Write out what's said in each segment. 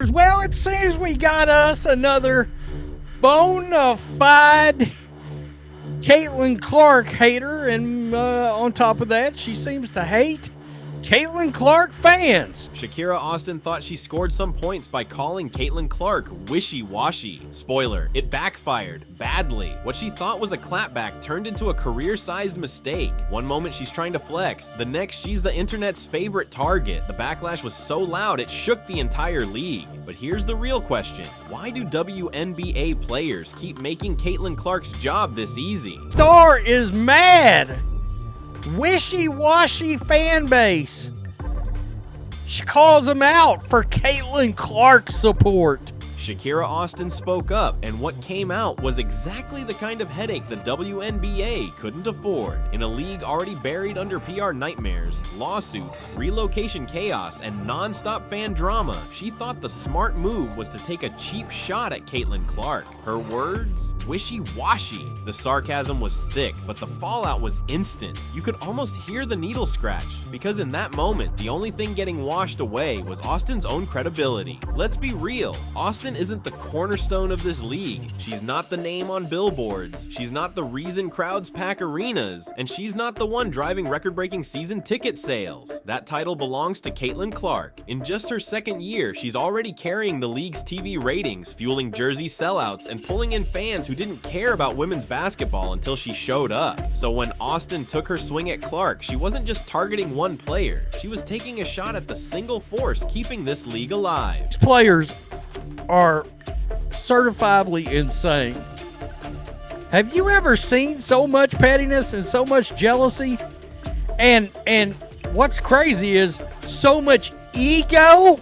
Well, it seems we got us another bona fide Caitlin Clark hater, and on top of that, she seems to hate Caitlin Clark fans. Shakira Austin thought she scored some points by calling Caitlin Clark wishy-washy. Spoiler, it backfired badly. What she thought was a clapback turned into a career-sized mistake. One moment she's trying to flex, the next she's the internet's favorite target. The backlash was so loud it shook the entire league. But here's the real question. Why do WNBA players keep making Caitlin Clark's job this easy? Star is mad. Wishy-washy fan base. She calls him out for Caitlin Clark support. Shakira Austin spoke up, and what came out was exactly the kind of headache the WNBA couldn't afford. In a league already buried under PR nightmares, lawsuits, relocation chaos, and non-stop fan drama, she thought the smart move was to take a cheap shot at Caitlin Clark. Her words? Wishy-washy. The sarcasm was thick, but the fallout was instant. You could almost hear the needle scratch, because in that moment, the only thing getting washed away was Austin's own credibility. Let's be real, Austin isn't the cornerstone of this league. She's not the name on billboards. She's not the reason crowds pack arenas. And she's not the one driving record-breaking season ticket sales. That title belongs to Caitlin Clark. In just her second year, she's already carrying the league's TV ratings, fueling jersey sellouts, and pulling in fans who didn't care about women's basketball until she showed up. So when Austin took her swing at Clark, she wasn't just targeting one player. She was taking a shot at the single force keeping this league alive. These players are certifiably insane. Have you ever seen so much pettiness and so much jealousy? And what's crazy is so much ego?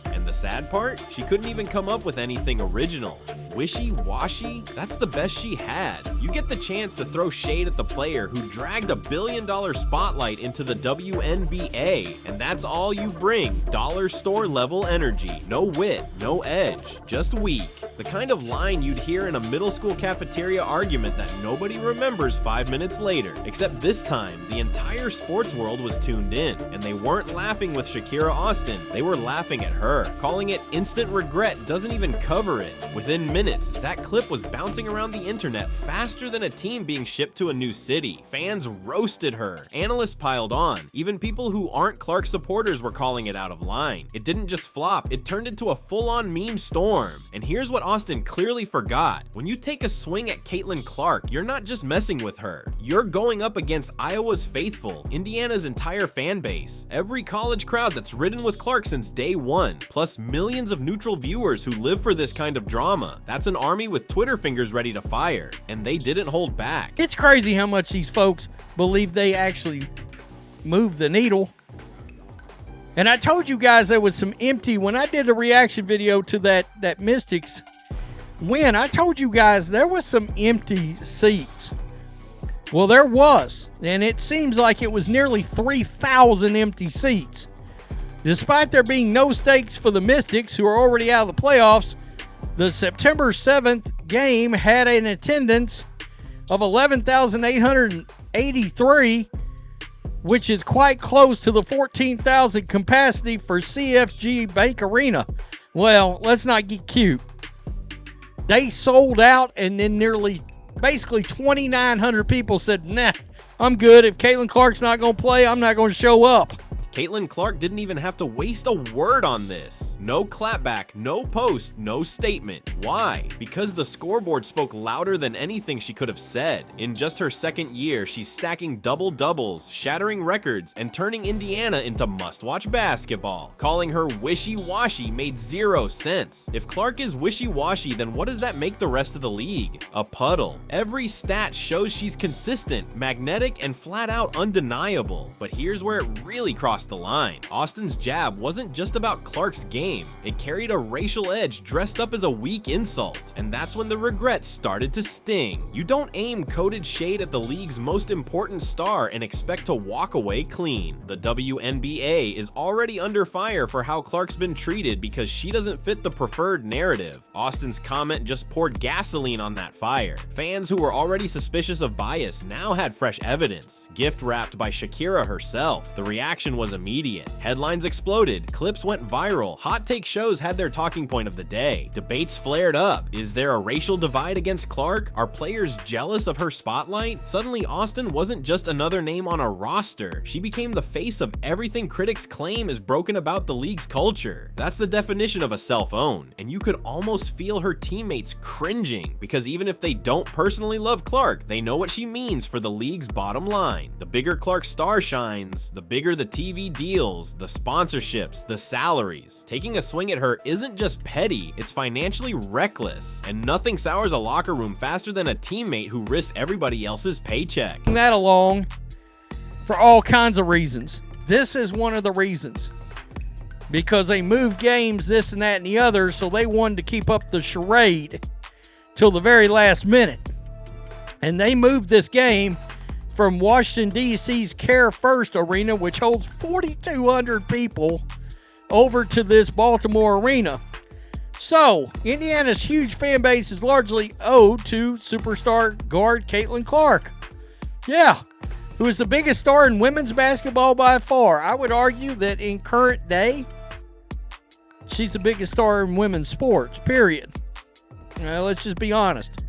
And the sad part? She couldn't even come up with anything original. Wishy-washy? That's the best she had. You get the chance to throw shade at the player who dragged $1 billion spotlight into the WNBA, and that's all you bring. Dollar store level energy. No wit, no edge, just weak. The kind of line you'd hear in a middle school cafeteria argument that nobody remembers 5 minutes later. Except this time, the entire sports world was tuned in, and they weren't laughing with Shakira Austin, they were laughing at her. Calling it instant regret doesn't even cover it. Within minutes, that clip was bouncing around the internet faster than a team being shipped to a new city. Fans roasted her. Analysts piled on. Even people who aren't Clark supporters were calling it out of line. It didn't just flop, it turned into a full-on meme storm. And here's what Austin clearly forgot. When you take a swing at Caitlin Clark, you're not just messing with her. You're going up against Iowa's faithful, Indiana's entire fan base, every college crowd that's ridden with Clark since day one, plus millions of neutral viewers who live for this kind of drama. That's an army with Twitter fingers ready to fire, and they didn't hold back. It's crazy how much these folks believe they actually move the needle. And I told you guys there was some empty, when I did a reaction video to that Mystics win, I told you guys there was some empty seats. Well, there was, and it seems like it was nearly 3,000 empty seats. Despite there being no stakes for the Mystics, who are already out of the playoffs, the September 7th game had an attendance of 11,883, which is quite close to the 14,000 capacity for CFG Bank Arena. Well, let's not get cute. They sold out, and then basically 2,900 people said, nah, I'm good. If Caitlin Clark's not going to play, I'm not going to show up. Caitlin Clark didn't even have to waste a word on this. No clapback, no post, no statement. Why? Because the scoreboard spoke louder than anything she could have said. In just her second year, she's stacking double-doubles, shattering records, and turning Indiana into must-watch basketball. Calling her wishy-washy made zero sense. If Clark is wishy-washy, then what does that make the rest of the league? A puddle. Every stat shows she's consistent, magnetic, and flat-out undeniable. But here's where it really crossed the line. Austin's jab wasn't just about Clark's game. It carried a racial edge dressed up as a weak insult. And that's when the regret started to sting. You don't aim coded shade at the league's most important star and expect to walk away clean. The WNBA is already under fire for how Clark's been treated because she doesn't fit the preferred narrative. Austin's comment just poured gasoline on that fire. Fans who were already suspicious of bias now had fresh evidence, gift wrapped by Shakira herself. The reaction was was immediate. Headlines exploded, clips went viral, hot take shows had their talking point of the day, debates flared up. Is there a racial divide against Clark? Are players jealous of her spotlight? Suddenly, Austin wasn't just another name on a roster. She became the face of everything critics claim is broken about the league's culture. That's the definition of a self-own, and you could almost feel her teammates cringing, because even if they don't personally love Clark, they know what she means for the league's bottom line. The bigger Clark's star shines, the bigger the TV deals, the sponsorships, the salaries. Taking a swing at her isn't just petty, it's financially reckless, and nothing sours a locker room faster than a teammate who risks everybody else's paycheck. That along for all kinds of reasons. This is one of the reasons. Because they moved games, this and that and the other, so they wanted to keep up the charade till the very last minute. And they moved this game from Washington, D.C.'s Care First Arena, which holds 4,200 people, over to this Baltimore arena. So, Indiana's huge fan base is largely owed to superstar guard Caitlin Clark. Yeah, who is the biggest star in women's basketball by far. I would argue that in current day, she's the biggest star in women's sports, period. Let's just be honest.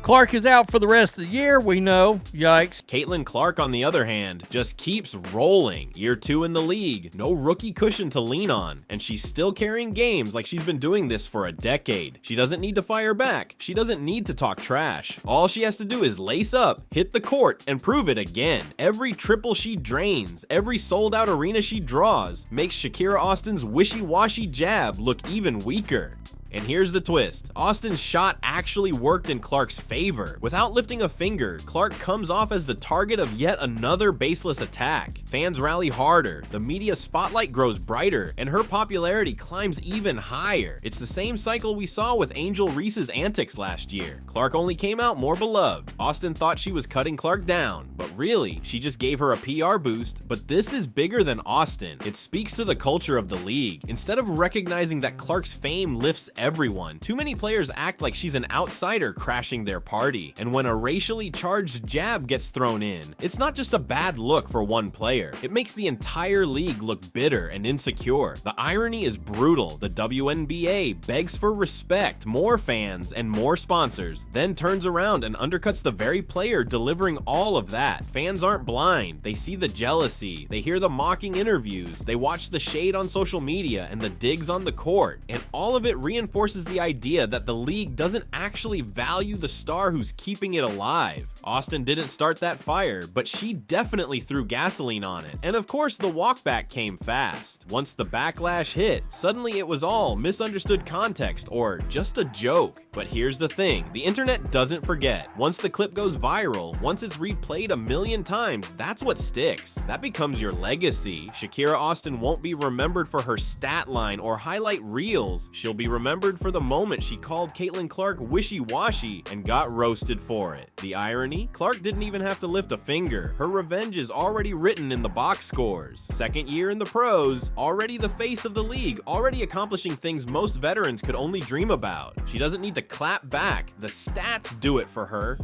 Clark is out for the rest of the year, we know. Yikes. Caitlin Clark, on the other hand, just keeps rolling. Year 2 in the league, no rookie cushion to lean on, and she's still carrying games like she's been doing this for a decade. She doesn't need to fire back. She doesn't need to talk trash. All she has to do is lace up, hit the court, and prove it again. Every triple she drains, every sold-out arena she draws, makes Shakira Austin's wishy-washy jab look even weaker. And here's the twist. Austin's shot actually worked in Clark's favor. Without lifting a finger, Clark comes off as the target of yet another baseless attack. Fans rally harder, the media spotlight grows brighter, and her popularity climbs even higher. It's the same cycle we saw with Angel Reese's antics last year. Clark only came out more beloved. Austin thought she was cutting Clark down, but really, she just gave her a PR boost. But this is bigger than Austin. It speaks to the culture of the league. Instead of recognizing that Clark's fame lifts everyone, too many players act like she's an outsider crashing their party. And when a racially charged jab gets thrown in, it's not just a bad look for one player. It makes the entire league look bitter and insecure. The irony is brutal. The WNBA begs for respect, more fans, and more sponsors, then turns around and undercuts the very player delivering all of that. Fans aren't blind. They see the jealousy, they hear the mocking interviews, they watch the shade on social media and the digs on the court, and all of it reinforces the idea that the league doesn't actually value the star who's keeping it alive. Austin didn't start that fire, but she definitely threw gasoline on it. And of course, the walkback came fast. Once the backlash hit, suddenly it was all misunderstood context or just a joke. But here's the thing, the internet doesn't forget. Once the clip goes viral, once it's replayed a million times, that's what sticks. That becomes your legacy. Shakira Austin won't be remembered for her stat line or highlight reels. She'll be remembered for the moment she called Caitlin Clark wishy-washy and got roasted for it. The irony? Clark didn't even have to lift a finger. Her revenge is already written in the box scores. Second year in the pros, already the face of the league, already accomplishing things most veterans could only dream about. She doesn't need to clap back. The stats do it for her.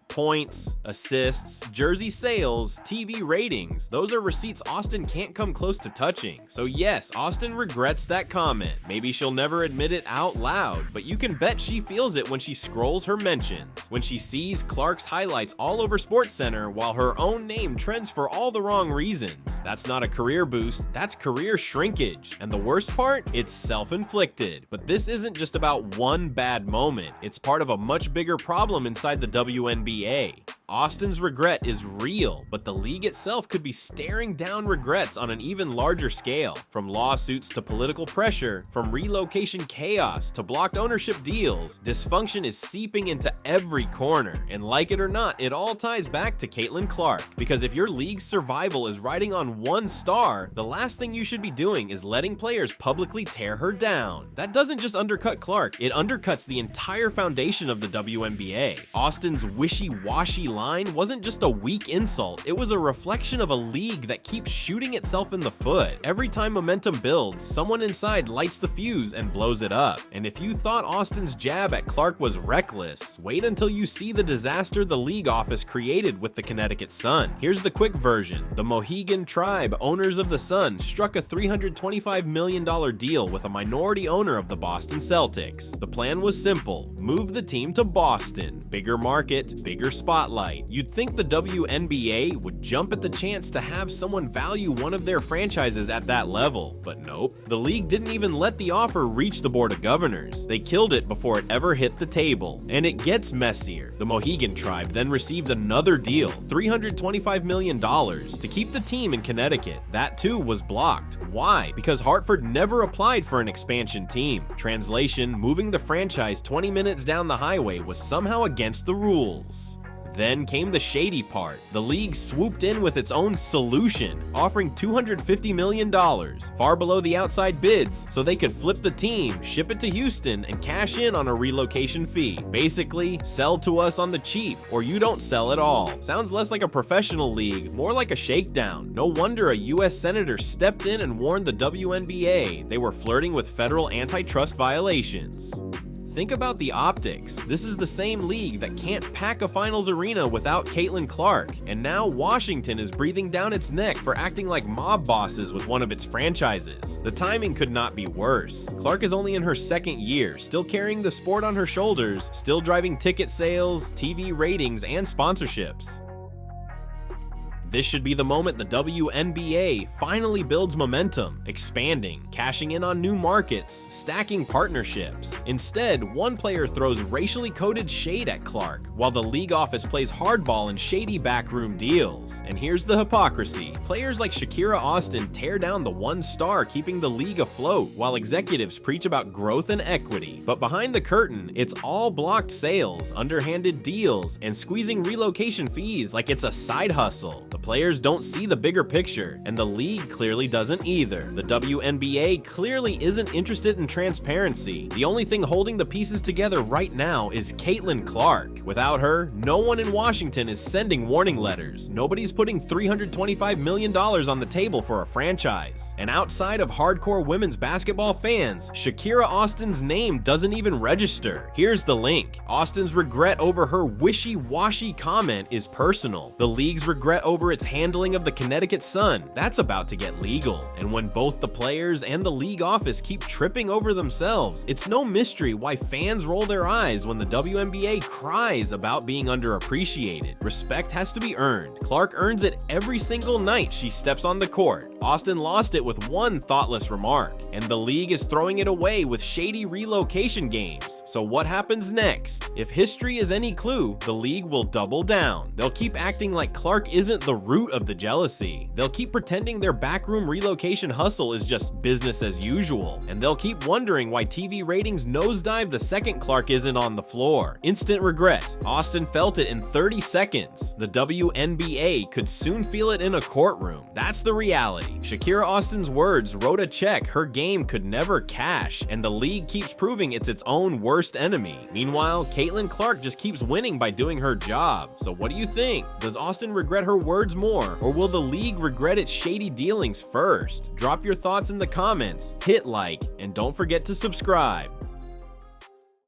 Points, assists, jersey sales, TV ratings. Those are receipts Austin can't come close to touching. So yes, Austin regrets that comment. Maybe she'll never admit it out loud, but you can bet she feels it when she scrolls her mentions, when she sees Clark's highlights all over SportsCenter while her own name trends for all the wrong reasons. That's not a career boost, that's career shrinkage. And the worst part? It's self-inflicted. But this isn't just about one bad moment. It's part of a much bigger problem inside the WNBA. Austin's regret is real, but the league itself could be staring down regrets on an even larger scale. From lawsuits to political pressure, from relocation chaos to blocked ownership deals, dysfunction is seeping into every corner. And like it or not, it all ties back to Caitlin Clark. Because if your league's survival is riding on one star, the last thing you should be doing is letting players publicly tear her down. That doesn't just undercut Clark, it undercuts the entire foundation of the WNBA. Austin's wishy-washy line wasn't just a weak insult, it was a reflection of a league that keeps shooting itself in the foot. Every time momentum builds, someone inside lights the fuse and blows it up. And if you thought Austin's jab at Clark was reckless, wait until you see the disaster the league office created with the Connecticut Sun. Here's the quick version. The Mohegan Tribe, owners of the Sun, struck a $325 million deal with a minority owner of the Boston Celtics. The plan was simple: move the team to Boston. Bigger market, bigger spotlight. You'd think the WNBA would jump at the chance to have someone value one of their franchises at that level, but nope. The league didn't even let the offer reach the Board of Governors. They killed it before it ever hit the table. And it gets messier. The Mohegan Tribe then received another deal, $325 million, to keep the team in Connecticut. That too was blocked. Why? Because Hartford never applied for an expansion team. Translation: moving the franchise 20 minutes down the highway was somehow against the rules. Then came the shady part. The league swooped in with its own solution, offering $250 million, far below the outside bids, so they could flip the team, ship it to Houston, and cash in on a relocation fee. Basically, sell to us on the cheap, or you don't sell at all. Sounds less like a professional league, more like a shakedown. No wonder a US senator stepped in and warned the WNBA they were flirting with federal antitrust violations. Think about the optics. This is the same league that can't pack a finals arena without Caitlin Clark, and now Washington is breathing down its neck for acting like mob bosses with one of its franchises. The timing could not be worse. Clark is only in her second year, still carrying the sport on her shoulders, still driving ticket sales, TV ratings, and sponsorships. This should be the moment the WNBA finally builds momentum, expanding, cashing in on new markets, stacking partnerships. Instead, one player throws racially coded shade at Clark, while the league office plays hardball in shady backroom deals. And here's the hypocrisy. Players like Shakira Austin tear down the one star keeping the league afloat, while executives preach about growth and equity. But behind the curtain, it's all blocked sales, underhanded deals, and squeezing relocation fees like it's a side hustle. The players don't see the bigger picture, and the league clearly doesn't either. The WNBA clearly isn't interested in transparency. The only thing holding the pieces together right now is Caitlin Clark. Without her, no one in Washington is sending warning letters. Nobody's putting $325 million on the table for a franchise. And outside of hardcore women's basketball fans, Shakira Austin's name doesn't even register. Here's the link. Austin's regret over her wishy-washy comment is personal. The league's regret over its handling of the Connecticut Sun, that's about to get legal. And when both the players and the league office keep tripping over themselves, it's no mystery why fans roll their eyes when the WNBA cries about being underappreciated. Respect has to be earned. Clark earns it every single night she steps on the court. Austin lost it with one thoughtless remark, and the league is throwing it away with shady relocation games. So what happens next? If history is any clue, the league will double down. They'll keep acting like Clark isn't the root of the jealousy. They'll keep pretending their backroom relocation hustle is just business as usual, and they'll keep wondering why TV ratings nosedive the second Clark isn't on the floor. Instant regret. Austin felt it in 30 seconds. The WNBA could soon feel it in a courtroom. That's the reality. Shakira Austin's words wrote a check her game could never cash, and the league keeps proving it's its own worst enemy. Meanwhile, Caitlin Clark just keeps winning by doing her job. So what do you think? Does Austin regret her words more, or will the league regret its shady dealings first? Drop your thoughts in the comments, hit like, and don't forget to subscribe.